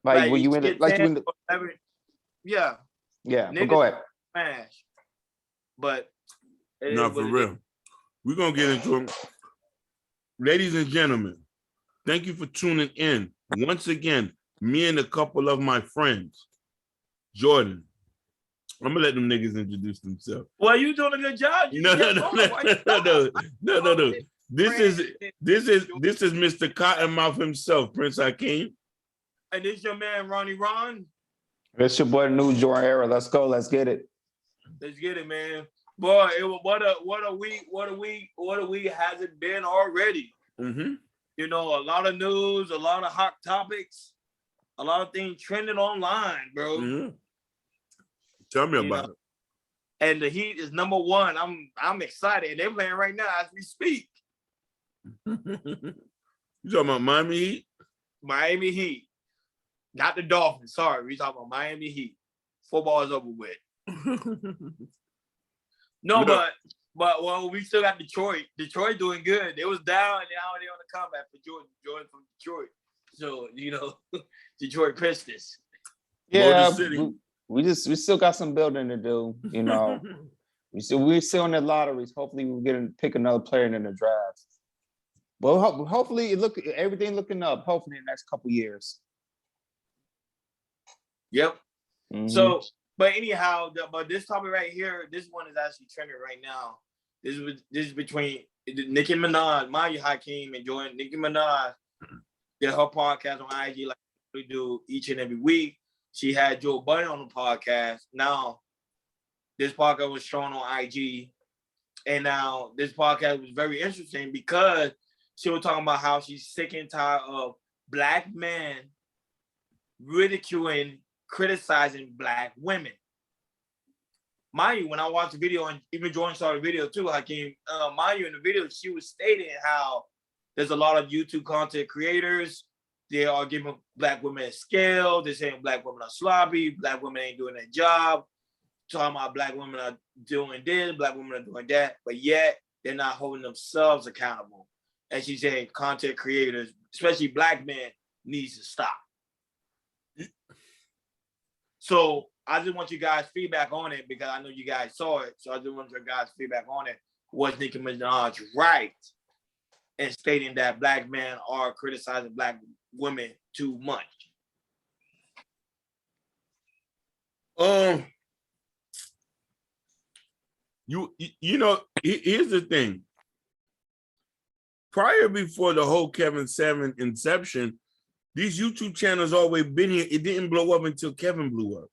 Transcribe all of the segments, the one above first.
Like when you you in get like 10 you in the, or 11. Yeah. yeah. But Niggas go ahead. smash. But it is No, what for it is. real. We're gonna get into it. Ladies and gentlemen, thank you for tuning in. Once again, me and a couple of my friends. Jordan, I'm gonna let them niggas introduce themselves. Well, you doing a good job. You No. This is Mr. Cottonmouth himself, Prince Hakeem. And this your man, Ronnie Ron. It's your boy, New Jordan Era. Let's go. Let's get it. Let's get it, man. Boy, it was what a week has it been already? Mm-hmm. You know, a lot of news, a lot of hot topics, a lot of things trending online, bro. Mm-hmm. Tell me about it. And the Heat is number one. I'm excited. And they're playing right now as we speak. You talking about Miami Heat? Miami Heat. Not the Dolphins. Sorry, we talking about Miami Heat. Football is over with. No, but well, we still got Detroit. Detroit doing good. They was down and now they're on the comeback for Jordan. Jordan from Detroit. So, you know, Detroit Pistons. Yeah, we still got some building to do, you know. we're still in the lotteries. Hopefully we'll pick another player in the draft. Well, hopefully everything looking up, hopefully in the next couple years. Yep. Mm-hmm. So, but anyhow, but this topic right here, this one is actually trending right now. This is between Nicki Minaj, Maya Hakeem, and Jordan. Nicki Minaj did her podcast on IG like we do each and every week. She had Joe Budden on the podcast. Now, this podcast was shown on IG, and now this podcast was very interesting because she was talking about how she's sick and tired of Black men ridiculing, criticizing Black women. Mind you, when I watched the video, and even Jordan saw the video too, Hakeem, mind you, in the video, she was stating how there's a lot of YouTube content creators. They are giving Black women a scale. They're saying Black women are sloppy. Black women ain't doing their job. Talking about Black women are doing this. Black women are doing that. But yet, they're not holding themselves accountable. And she's saying content creators, especially Black men, needs to stop. So I just want you guys' feedback on it because I know you guys saw it. So I just want your guys' feedback on it. Was Nicki Minaj right in stating that Black men are criticizing Black women too much? You know, here's the thing. Before the whole Kevin Samuels inception, these YouTube channels always been here. It didn't blow up until Kevin blew up.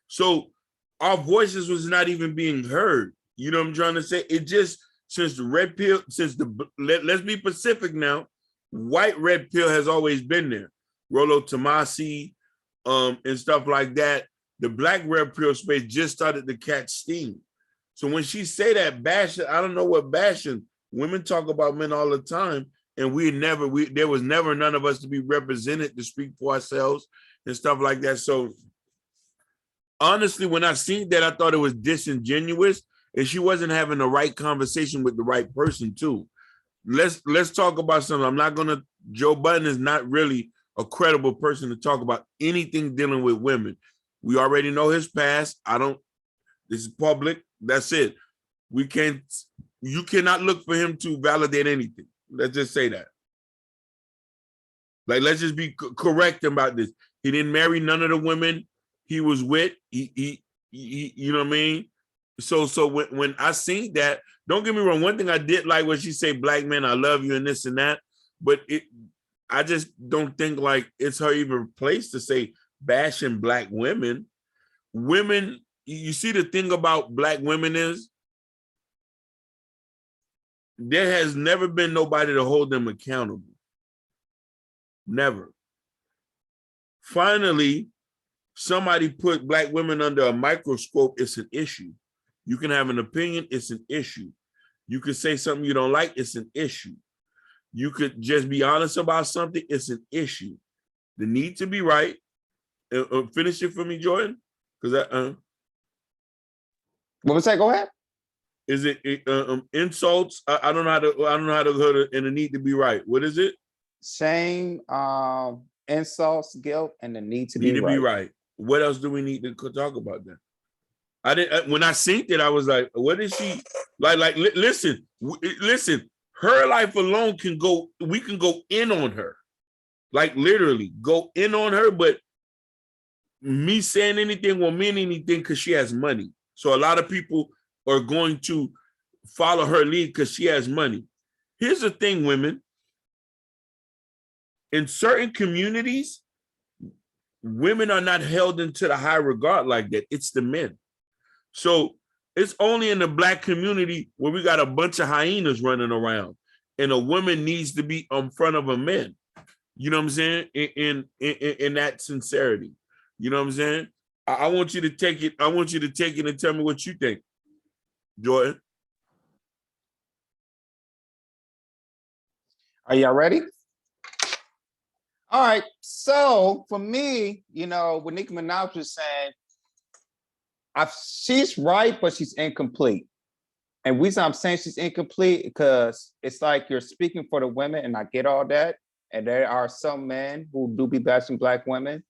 So our voices was not even being heard. You know what I'm trying to say? It just, since the red pill, let's be Pacific now, white red pill has always been there. Rollo Tomasi, and stuff like that. The Black red pill space just started to catch steam. So when she say that bashing, I don't know what bashing. Women talk about men all the time, and there was never none of us to be represented to speak for ourselves and stuff like that. So honestly, when I seen that, I thought it was disingenuous, and she wasn't having the right conversation with the right person too. Let's talk about something. Joe Budden is not really a credible person to talk about anything dealing with women. We already know his past. This is public. That's it. You cannot look for him to validate anything. Let's just say that. Like, let's just be correct about this. He didn't marry none of the women he was with. He you know what I mean? So when I seen that, don't get me wrong. One thing I did like when she say, Black men, I love you and this and that, but I just don't think like it's her even place to say bashing Black women. Women, you see, the thing about Black women is there has never been nobody to hold them accountable. Never. Finally, somebody put Black women under a microscope. It's an issue. You can have an opinion. It's an issue. You could say something you don't like. It's an issue. You could just be honest about something. It's an issue. The need to be right. Finish it for me, Jordan. Because What was that? Go ahead. Is it insults? I don't know how to go to, and the need to be right. What is it? Saying insults, guilt, and the need to Need be to right. be right. What else do we need to talk about then? I didn't. When I seen it, I was like, "What is she like?" Listen. Her life alone can go. We can go in on her, like literally go in on her. But me saying anything won't mean anything because she has money. So a lot of people are going to follow her lead because she has money. Here's the thing, women. In certain communities, women are not held into the high regard like that. It's the men. So it's only in the Black community where we got a bunch of hyenas running around, and a woman needs to be in front of a man. You know what I'm saying? In that sincerity. You know what I'm saying? I want you to take it. I want you to take it and tell me what you think, Jordan. Are y'all ready? All right. So for me, what Nicki Minaj was saying, she's right, but she's incomplete. And the reason I'm saying she's incomplete because it's like you're speaking for the women, and I get all that. And there are some men who do be bashing Black women.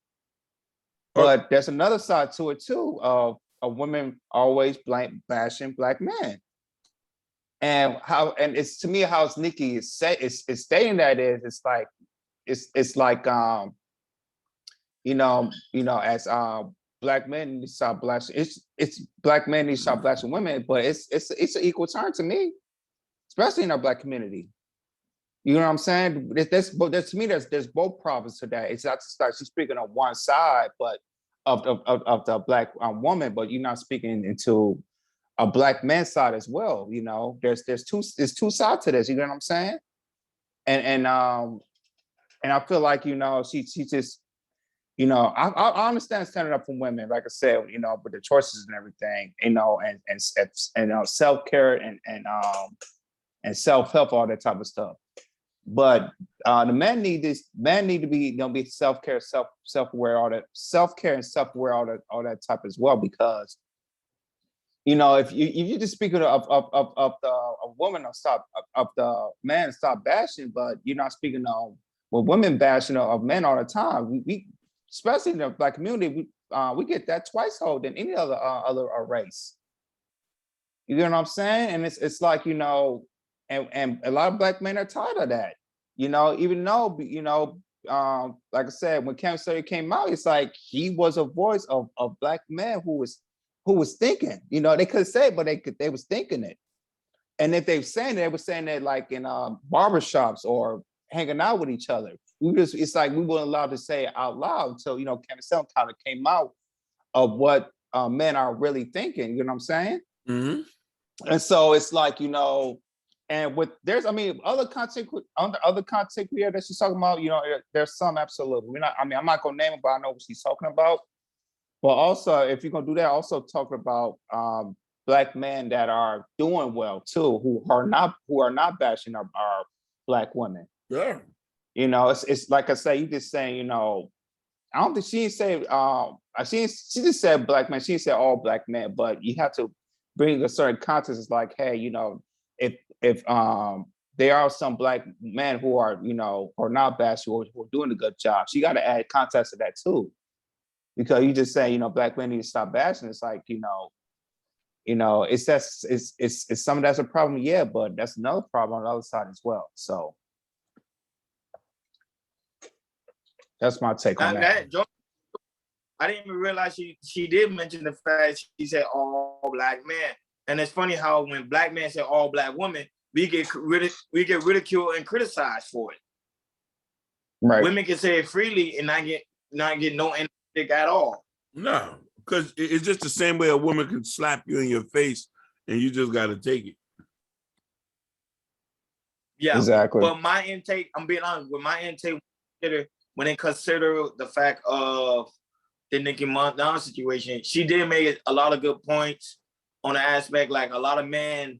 But there's another side to it too, of a woman always bashing Black men. And it's to me how Nicki is stating that it's like as Black men need to stop bashing. It's Black men need to stop bashing women, but it's an equal turn to me, especially in our Black community. You know what I'm saying? To me, there's both problems to that. It's not to start. She's speaking on one side, but of the Black woman, but you're not speaking into a Black man's side as well. There's two sides to this. You know what I'm saying? And I feel like she just I understand standing up for women, like I said, with the choices and everything, and self-care and self-help, all that type of stuff. But the men need to be self-care, self-aware, all that self-care and self-aware, all that type as well, because if you just speak of the woman of the man, stop bashing, but you're not speaking of women bashing of men all the time. We especially in the Black community, we get that twice hold than any other race. You know what I'm saying? And it's like and a lot of Black men are tired of that. Even though like I said, when Cam Sawyer came out, it's like he was a voice of Black men who was thinking. They could say it, but they was thinking it. And if they were saying that like in barbershops or hanging out with each other. It's like we weren't allowed to say it out loud until Cam Sawyer kind of came out of what men are really thinking. You know what I'm saying? Mm-hmm. And so it's like and with other content creator that she's talking about. There's some absolutely. I'm not gonna name it, but I know what she's talking about. But also, if you're gonna do that, also talking about Black men that are doing well too, who are not bashing our Black women. Yeah. It's like I say, you just saying, I don't think she didn't say she just said Black men. She said all Black men, but you have to bring a certain context. It's like, hey, if there are some Black men who are are not bashing or who are doing a good job, so you got to add context to that too, because you just say Black men need to stop bashing. It's like it's some that's a problem, yeah, but that's another problem on the other side as well. So that's my take on that. I didn't even realize she did mention the fact she said all Black men, and it's funny how when Black men say all Black women, we get ridiculed and criticized for it. Right. Women can say it freely and not get no anything at all. No, because it's just the same way a woman can slap you in your face and you just got to take it. Yeah, exactly. But my intake, I'm being honest with my intake, when they consider the fact of the Nicki Minaj situation, she did make a lot of good points on the aspect, like a lot of men,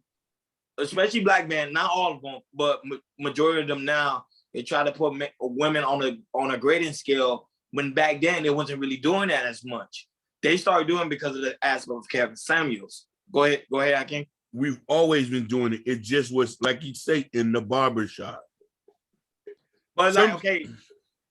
especially Black men, not all of them, but majority of them now, they try to put women on a grading scale, when back then they wasn't really doing that as much. They started doing because of the aspect of Kevin Samuels. Go ahead, Akin. We've always been doing it. It just was, like you say, in the barbershop. But okay,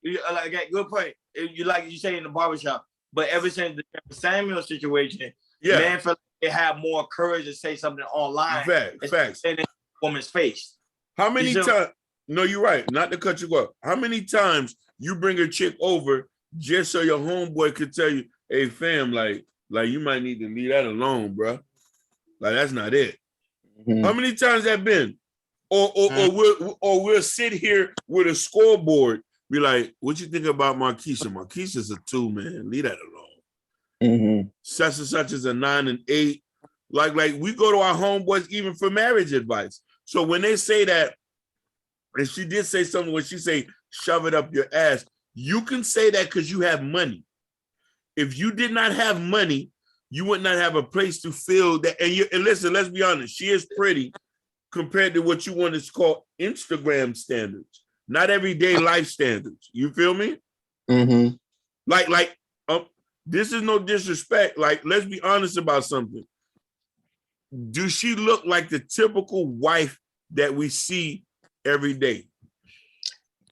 Like, good point. You like you say in the barbershop, but ever since the Samuel situation, men feel like they have more courage to say something online. Facts. In a woman's face. How many times? No, you're right. Not to cut you off. How many times you bring a chick over just so your homeboy could tell you, "Hey, fam, like you might need to leave that alone, bro. Like that's not it." Mm-hmm. How many times that been? Or we'll sit here with a scoreboard, be like, "What you think about Marquisha? Marquisha's a 2, man. Leave that alone." Mm-hmm. Such and such is a 9 and 8. Like we go to our homeboys even for marriage advice. So when they say that, and she did say something when she say, "Shove it up your ass," you can say that because you have money. If you did not have money, you would not have a place to fill that. And listen, let's be honest, she is pretty compared to what you want to call Instagram standards, not everyday life standards. You feel me? Mm-hmm. Like, this is no disrespect. Like, let's be honest about something. Do she look like the typical wife that we see every day?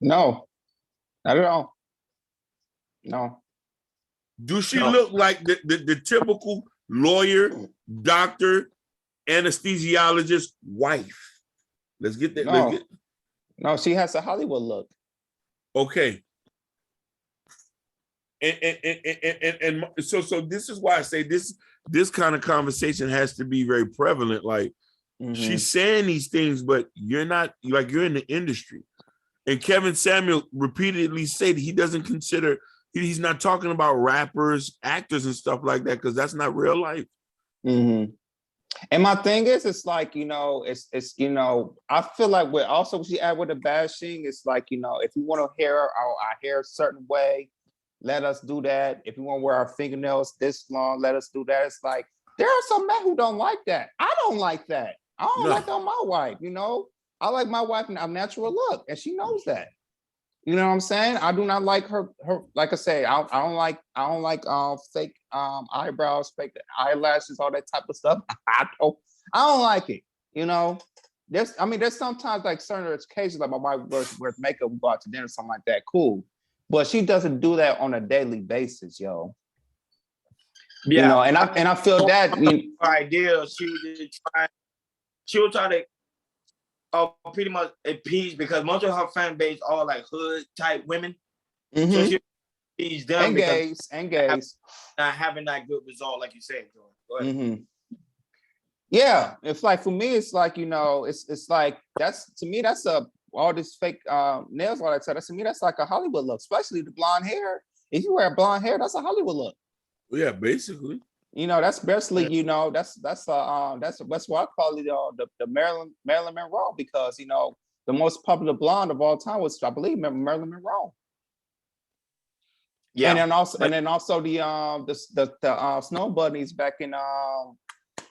No, not at all. No. Do she look like the typical lawyer, doctor, anesthesiologist wife? Let's get that. No, no, she has a Hollywood look. Okay. And so this is why I say this kind of conversation has to be very prevalent. Like, she's saying these things, but you're not, like, you're in the industry. And Kevin Samuel repeatedly said he doesn't consider, he's not talking about rappers, actors, and stuff like that, because that's not real life. Mm-hmm. And my thing is, it's like, it's I feel like what she add with the bashing, it's like, if you want to hair our hair a certain way, let us do that. If you want to wear our fingernails this long, let us do that. It's like, there are some men who don't like that. I don't like that. I don't like that on my wife, I like my wife a natural look, and she knows that. You know what I'm saying? I do not like her like I say, I don't like fake eyebrows, fake eyelashes, all that type of stuff. I don't like it. There's sometimes like certain occasions, like my wife wears makeup, we go out to dinner, something like that. Cool. But she doesn't do that on a daily basis, yo. Yeah. And I feel that idea she would try to pretty much appease, because most of her fan base are like hood type women. Mm-hmm. So she appease them and gays not having that good result, like you said. Mm-hmm. Yeah, it's like, for me, it's like, it's like, that's, to me, that's all this fake nails, all that stuff. To me, that's like a Hollywood look, especially the blonde hair. If you wear blonde hair, that's a Hollywood look. Yeah, basically. That's basically, that's what I call it, the Marilyn Monroe, because the most popular blonde of all time was, I believe, Marilyn Monroe. Yeah, and then also the Snow Bunnies back in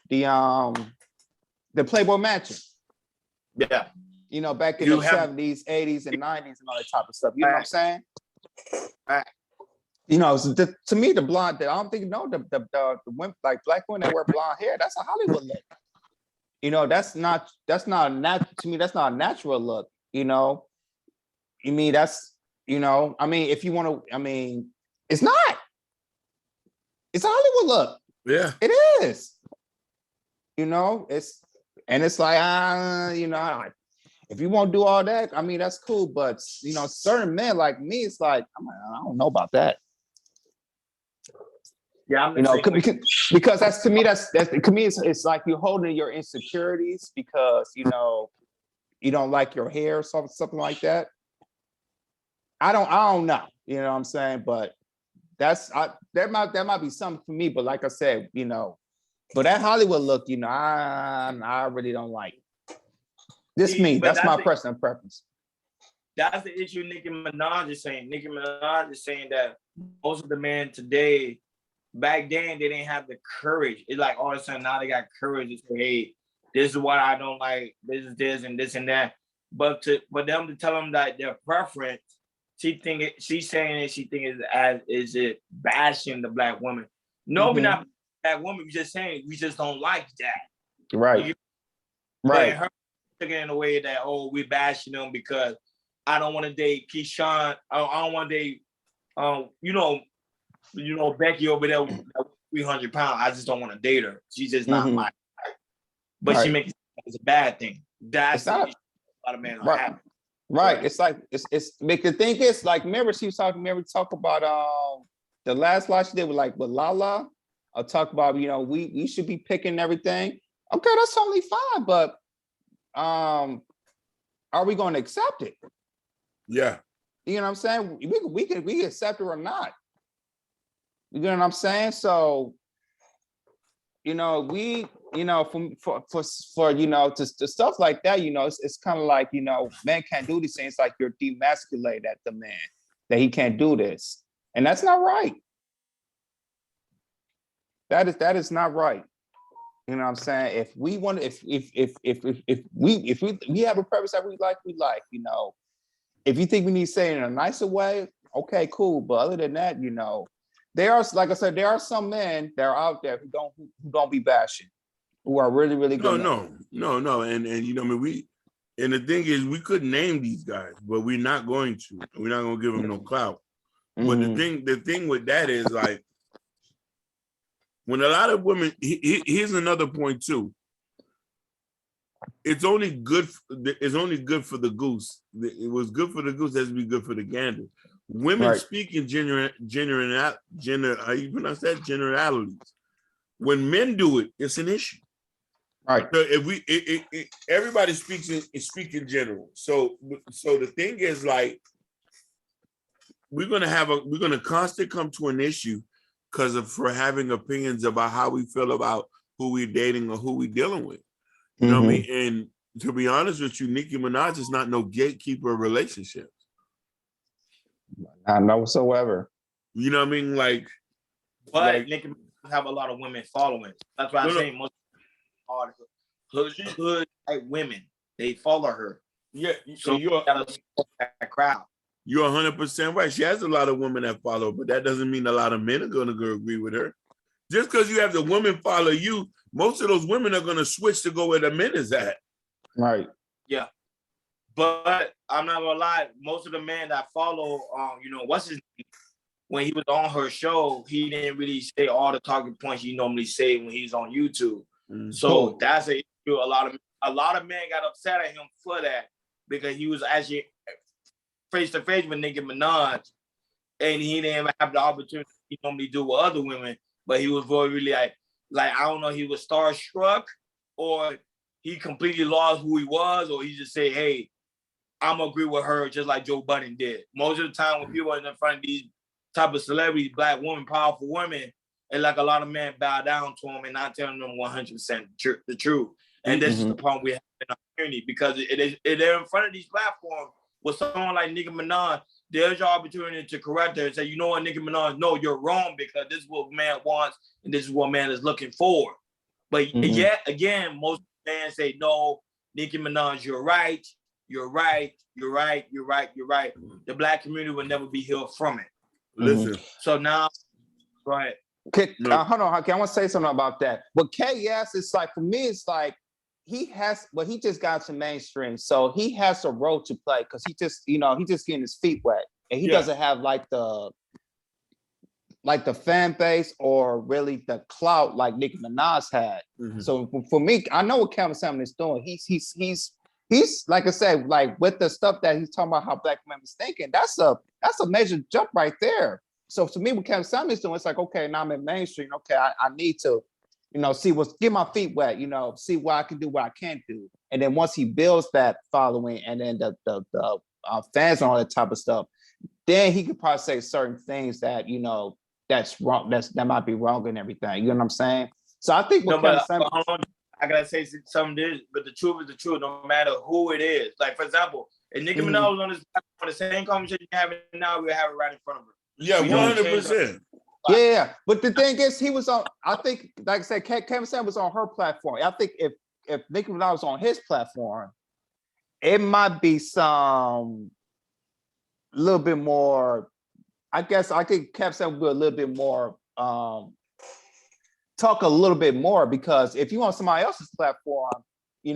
the Playboy Mansion. Yeah, back in the 70s, 80s, and 90s, and all that type of stuff. You know what I'm saying? To me, the blonde, I don't think, the women, like black women that wear blonde hair, that's a Hollywood look. That's not to me, that's not a natural look. That's, if you want to, it's not. It's a Hollywood look. Yeah. It is. It's like, if you want to do all that, that's cool. But, certain men like me, it's like, I don't know about that. Yeah, because that's, to me, it's like you're holding your insecurities because, you don't like your hair or something like that. I don't know, you know what I'm saying? But that might be something for me. But like I said, but that Hollywood look, I really don't like. That's my personal preference. That's the issue Nicki Minaj is saying. Nicki Minaj is saying that most of the men today, back then, they didn't have the courage. It's like all of a sudden now they got courage to say, hey, this is what I don't like, this is this and this and that. But for them to tell them that their preference, she's saying is it bashing the black woman. No, we're not black woman, we're just saying we just don't like that. Right. Right. Her taking in a way that, we're bashing them because I don't want to date Keyshawn. I don't want to date, Becky over there, 300 pounds. I just don't want to date her. She's just not my type. But she makes it as a bad thing. That's the issue a lot of men are having. Right. It's like it's the thing is like remember she was talking. Remember talk about the last live she did with Lala. I'll talk about we should be picking everything. Okay, that's totally fine, but are we going to accept it? Yeah. You know what I'm saying? We can accept it or not. You know what I'm saying? So, for to stuff like that, it's kind of like, men can't do these things. Like you're demasculated at the man that he can't do this. And that's not right. That is not right. You know what I'm saying? If we want, if we have a purpose that we like, if you think we need to say it in a nicer way, okay, cool. But other than that, there are, like I said, there are some men that are out there who don't be bashing, who are really, really good. No. And and the thing is, we could name these guys, but we're not going to. We're not going to give them no clout. But the thing with that is like, when a lot of women, here's another point too. It's only good for the goose. It was good for the goose, has to be good for the gander. Women speak in generalities. When men do it, it's an issue. Right. So if everybody speak in general. So the thing is like, we're gonna constantly come to an issue for having opinions about how we feel about who we're dating or who we're dealing with. You know what I mean? And to be honest with you, Nicki Minaj is not no gatekeeper of relationships. Not whatsoever. You know what I mean? But Nicki Minaj have a lot of women following. That's why I'm saying most hood type women, they follow her. Yeah, so you're that crowd. You're 100% right. She has a lot of women that follow, but that doesn't mean a lot of men are going to go agree with her. Just because you have the women follow you, most of those women are going to switch to go where the men is at. Right. Yeah. But I'm not going to lie, most of the men that follow, what's his name? When he was on her show, he didn't really say all the talking points he normally say when he's on YouTube. So that's an issue. A lot of men got upset at him for that because he was actually face to face with Nicki Minaj, and he didn't even have the opportunity he normally do with other women. But he was really like I don't know, he was starstruck, or he completely lost who he was, or he just say, "Hey, I'm gonna agree with her," just like Joe Budden did. Most of the time, when people are in front of these type of celebrities, black women, powerful women, and like a lot of men bow down to them and not telling them 100% the truth. And this is the problem we have in our community, because they're in front of these platforms with someone like Nicki Minaj. There's your opportunity to correct her and say, you know what, Nicki Minaj, no, you're wrong, because this is what man wants and this is what man is looking for. But yet again, most men say, no, Nicki Minaj, you're right. You're right. You're right. You're right. You're right. The black community will never be healed from it. Listen. So now, go ahead. Okay, hold on, okay, I want to say something about that. But KS, it's like, for me, it's like he just got to mainstream, so he has a role to play, because he just getting his feet wet, and he doesn't have like the fan base or really the clout like Nicki Minaj had. So for me, I know what Kevin Samuel is doing. He's like I said, like with the stuff that he's talking about how black men is thinking, that's a major jump right there. So to me, what Kevin Samuel is doing, it's like, okay, now I'm in mainstream. Okay, I need to, get my feet wet, see what I can do, what I can't do. And then once he builds that following, and then the fans and all that type of stuff, then he could probably say certain things that, that's wrong, that might be wrong and everything. You know what I'm saying? So I think I gotta say something, but the truth is the truth, no matter who it is. Like, for example, if Nicki Minaj was on this platform, the same conversation you're having now, we'll have it right in front of her. Yeah, 100%. Yeah, but the thing is, he was on, I think, like I said, Kevin Samuel was on her platform. I think if Nicki Minaj was on his platform, it might be some little bit more, I think Kevin Samuel would be a little bit more, talk a little bit more, because if you on somebody else's platform, you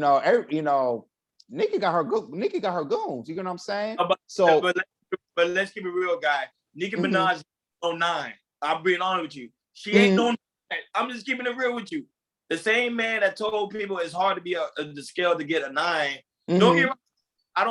Nicki got her goons. You know what I'm saying? But, So, but let's keep it real, guy. Nicki Minaj is 09. I'm being honest with you. She ain't no 9. I'm just keeping it real with you. The same man that told people it's hard to be the scale to get a 9. Don't get me wrong. I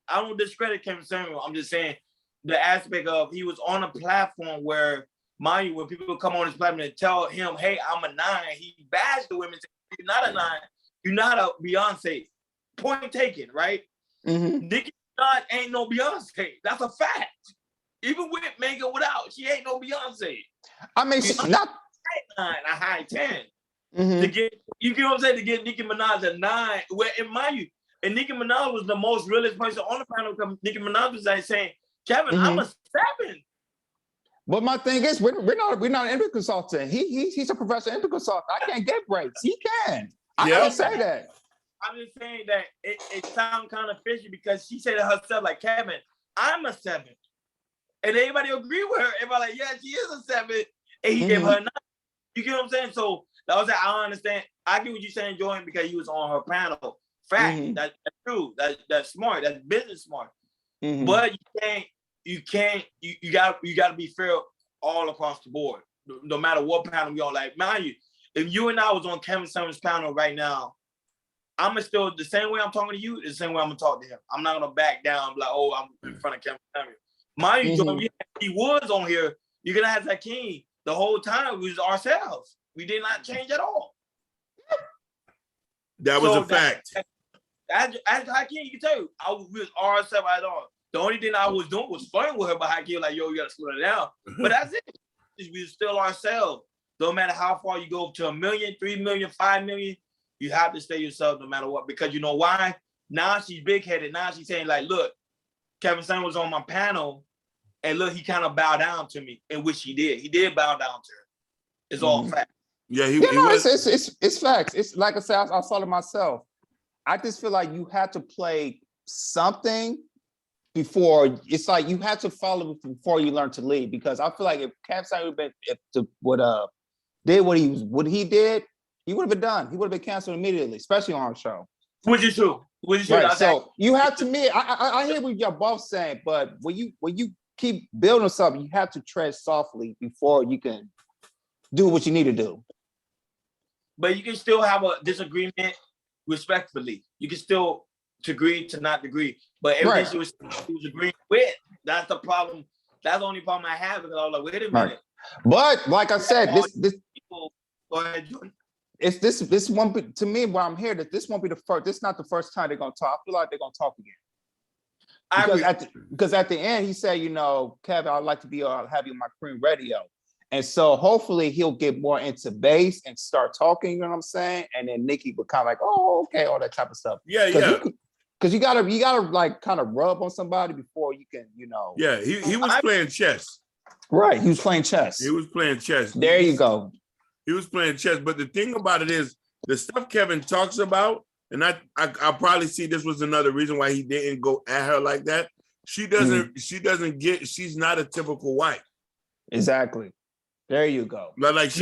don't discredit Kevin Samuel. I'm just saying the aspect of he was on a platform where, mind you, when people come on his platform and tell him, "Hey, I'm a 9," he bashed the women. You're not a 9. You're not a Beyonce. Point taken, right? Nicki Minaj ain't no Beyonce. That's a fact. Even with Megan without, she ain't no Beyonce. I mean, she's not a high 10. To get, you get what I'm saying? To get Nicki Minaj a 9, where in mind you, and Nicki Minaj was the most realist person on the panel. Because Nicki Minaj was like saying, "Kevin, I'm a 7." But my thing is, we're not an interview consultant. He's a professional interview consultant. I can't get breaks. He can. I can't say that. I'm just saying that it sounds kind of fishy because she said it herself, like, "Kevin, I'm a 7," and everybody agree with her. Everybody like, "Yeah, she is a 7," and he gave her a 9. You get what I'm saying? So that was that. I don't understand. I get what you're saying, Jordan, because he was on her panel. Fact, that's true. That's smart. That's business smart. But you got to be fair all across the board, no matter what panel we on. Like, mind you, if you and I was on Kevin Samuel's panel right now, I'm still the same way I'm talking to you, the same way I'm gonna talk to him. I'm not gonna back down, like, "Oh, I'm in front of Kevin Samuel." Mind you, Jordan, he was on here. You're gonna have that king the whole time. We was ourselves. We did not change at all. That was a fact. As Hakeem, you can tell you, we was ourselves at all. The only thing I was doing was flirting with her, but Hakeem like, "Yo, you gotta slow it down." But that's it. We were still ourselves. No matter how far you go to 1 million, 3 million, 5 million, you have to stay yourself no matter what. Because you know why? Now she's big-headed. Now she's saying, like, "Look, Kevin Samuel was on my panel, and look, he kind of bowed down to me," in which he did. He did bow down to her. It's all fact. Yeah, he was. It's facts. It's like I said, I saw it myself. I just feel like you had to play something before. It's like you had to follow before you learn to lead. Because I feel like if Kevin Samuel did what he did, he would have been done. He would have been canceled immediately, especially on our show. Which is true. Right. So you have to me. I hear what you're both saying, but when you keep building something, you have to tread softly before you can do what you need to do. But you can still have a disagreement respectfully. You can still agree to not agree. But everything she was agreeing with, that's the problem. That's the only problem I have, because I was like, wait a minute. But like I said, this people, go ahead, Jordan. It's this won't be, to me, while I'm here, that this won't be the first. This is not the first time they're gonna talk. I feel like they're gonna talk again. Because at the end he said, you know, "Kevin, I'd like to be have you on my Cream Radio." And so hopefully he'll get more into bass and start talking, you know what I'm saying? And then Nicki would kind of like, "Oh, okay," all that type of stuff. Yeah. Because you gotta like kind of rub on somebody before you can, you know. Yeah, he was playing chess. Right, he was playing chess. He was playing chess. There you go. He was playing chess. But the thing about it is, the stuff Kevin talks about, and I probably see this was another reason why he didn't go at her like that. She doesn't she's not a typical wife. Exactly. There you go. Like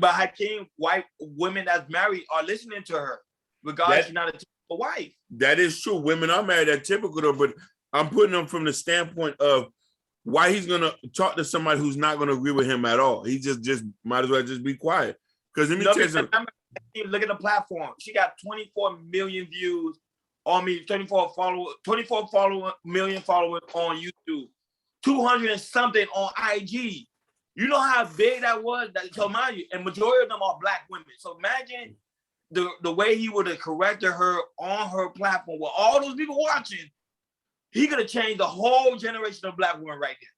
but Hakeem, white women that's married are listening to her, regardless she's not a typical wife. That is true. Women are married, they're typical though, but I'm putting them from the standpoint of why he's gonna talk to somebody who's not gonna agree with him at all. He just might as well just be quiet. Because let me tell you something. Look at the platform. She got 24 million views on me, 24 million followers on YouTube, 200 and something on IG. You know how big that was? So mind you, and majority of them are Black women. So imagine the way he would have corrected her on her platform with all those people watching. He could have changed the whole generation of Black women right there.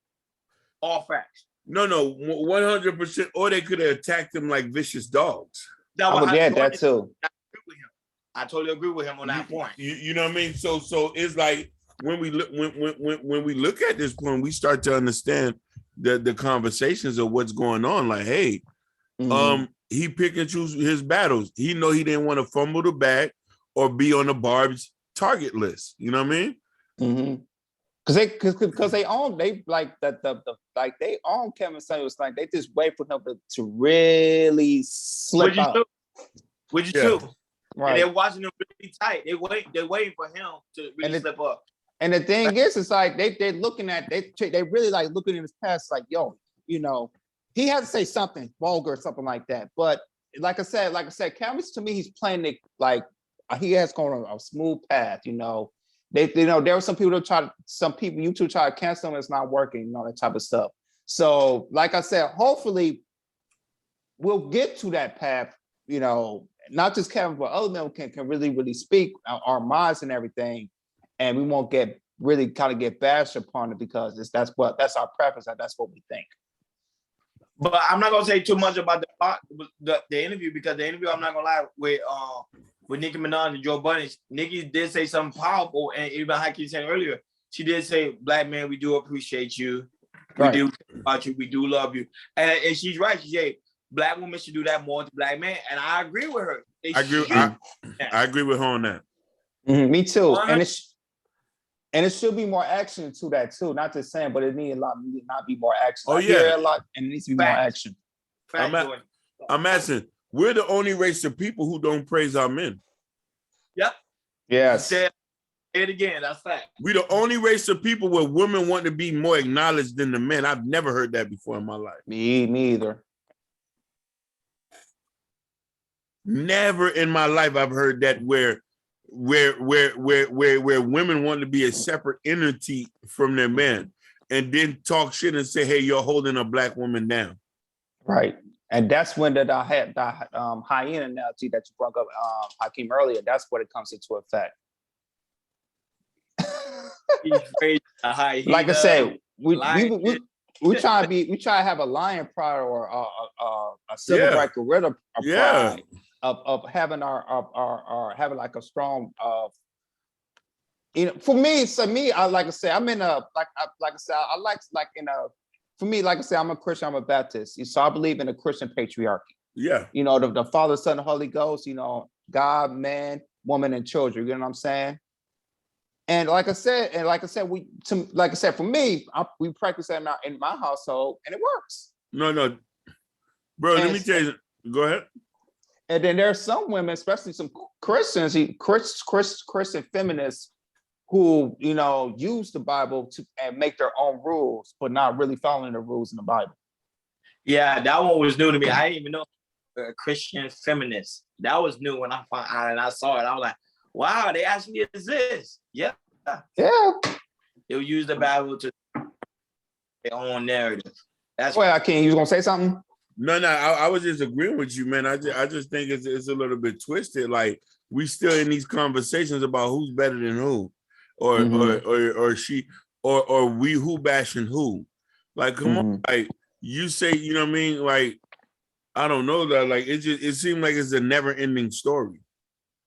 All facts. No, 100%. Or they could have attacked him like vicious dogs. That too. I totally agree with him on that point. You know what I mean? So it's like when we look at this point, we start to understand the conversations of what's going on. Like, hey, he pick and choose his battles. He know he didn't want to fumble the bag or be on the Barb's target list. You know what I mean? Because they own Kevin Samuels. Like they just wait for him to really slip out. Would you too? And they're watching him really tight. They're waiting for him to really slip up. And the thing is, it's like they're looking at they really like looking in his past, like, yo, you know, he has to say something vulgar or something like that. But like I said, Cameron, to me, he's playing it like he has gone on a smooth path. You know, there were some people YouTube try to cancel him, it's not working, you know, that type of stuff. So, like I said, hopefully we'll get to that path, you know, not just Kevin, but other men can really speak our minds and everything, and we won't get bashed upon it because that's our preference and that's what we think. But I'm not gonna say too much about the interview, because the interview, I'm not gonna lie, with Nicki Minaj and Joe Budden, Nicki did say something powerful, and even like you said earlier, she did say, "Black man, we do appreciate you. We do care about you. We do love you." And she's right. She said, Black women should do that more to Black men, and I agree with her. I agree with her on that. Mm-hmm, me too. And it should be more action to that too. Not just saying, but it need not be more action. Oh, I yeah. hear it a lot, and it needs to be more action. I'm asking, we're the only race of people who don't praise our men. Yep. Yes. Say it again. That's fact. We're the only race of people where women want to be more acknowledged than the men. I've never heard that before in my life. Me either. Never in my life I've heard that where women want to be a separate entity from their men and then talk shit and say, hey, you're holding a Black woman down. Right. And that's when the hyena analogy that you brought up, Hakeem, earlier, that's what it comes into effect. Like I said, we try to have a lion pride or a civil right gorilla pride of having our having like a strong you know, for me, I like I say, I'm in a for me, like I say, I'm a Christian, I'm a Baptist. So I believe in a Christian patriarchy. Yeah. You know, the Father, Son, and Holy Ghost, you know, God, man, woman, and children. You know what I'm saying? And like I said, for me, we practice that in my household, and it works. No, bro. Let me tell you. Go ahead. And then there's some women, especially some Christians, Christian feminists, who, you know, use the Bible and make their own rules, but not really following the rules in the Bible. Yeah, that one was new to me. I didn't even know a Christian feminist. That was new when I found out and I saw it. I was like, wow, they actually exist. Yeah. They'll use the Bible to their own narrative. That's why I can't. You was gonna say something? No, I was just agreeing with you, man. I just think it's a little bit twisted. Like, we still in these conversations about who's better than who, or she, or we who bashing who. Like, come on, like you say, you know what I mean? Like, I don't know that. Like, it seemed like it's a never-ending story.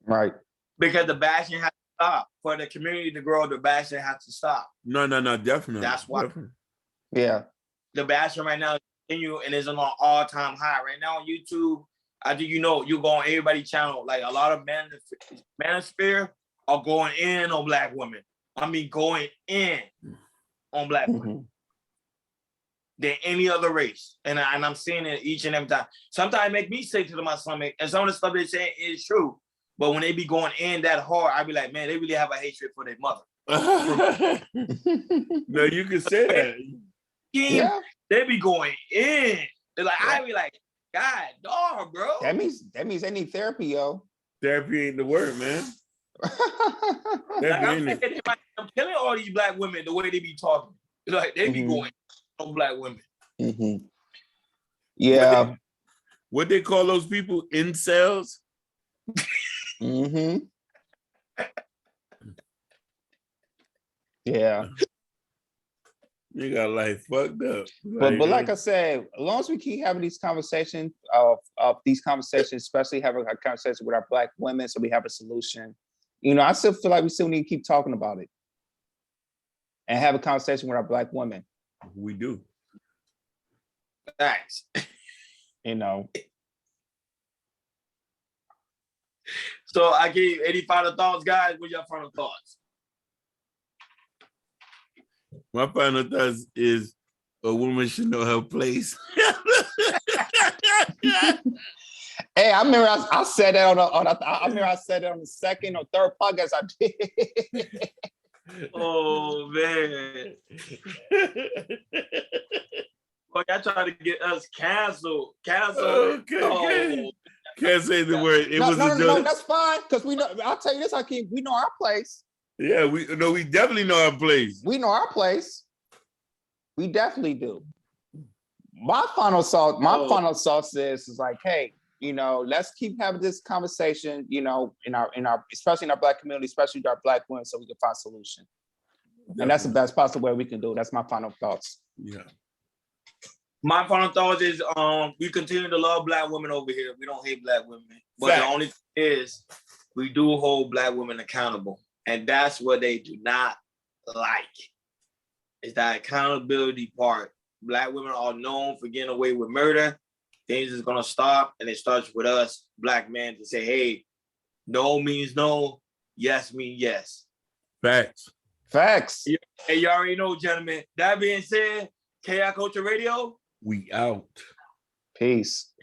Right. Because the bashing has to stop. For the community to grow, the bashing has to stop. No, definitely. That's why. Definitely. Yeah. The bashing right now continue and is on an all-time high. Right now on YouTube, I think you go on everybody's channel. Like, a lot of manosphere are going in on Black women. I mean, going in on Black women than any other race. And I'm seeing it each and every time. Sometimes it make me sick to my stomach. And some of the stuff they say is true. But when they be going in that hard, I be like, man, they really have a hatred for their mother. No, you can say that. Yeah. They be going in. They're like, I be like, God, dog, bro. That means they need therapy, yo. Therapy ain't the word, man. I'm killing all these Black women the way they be talking. Like, they be going on Black women. Yeah. What they call those people? Incels? Yeah. You got life fucked up. But like I said, as long as we keep having these conversations, especially having a conversation with our Black women, so we have a solution. You know, I still feel like we still need to keep talking about it and have a conversation with our Black women. We do. Thanks. You know. So I gave any final thoughts, guys. What your final thoughts? My final thoughts is a woman should know her place. Hey, I remember I said that I remember I said it on the second or third podcast I did. Oh man. Boy, y'all trying to get us canceled. Okay, Oh, can't say the word. It No, was no, a no, no, joke. that's fine. Because we know, I'll tell you this, Hakeem, we know our place. Yeah, we definitely know our place. We know our place. We definitely do. My final thought is like, hey, let's keep having this conversation, in our especially in our Black community, especially with our Black women, so we can find solution. And that's the best possible way we can do it. That's my final thoughts. Yeah. my final thought is we continue to love Black women over here. We don't hate Black women. But Fact. the only thing is we do hold Black women accountable. And that's what they do not like. Is that accountability part. Black women are known for getting away with murder. Things is gonna stop, and it starts with us, Black men, to say, hey, no means no, yes means yes. Facts. Facts. Hey, you already know, gentlemen. That being said, KI Culture Radio. We out. Peace.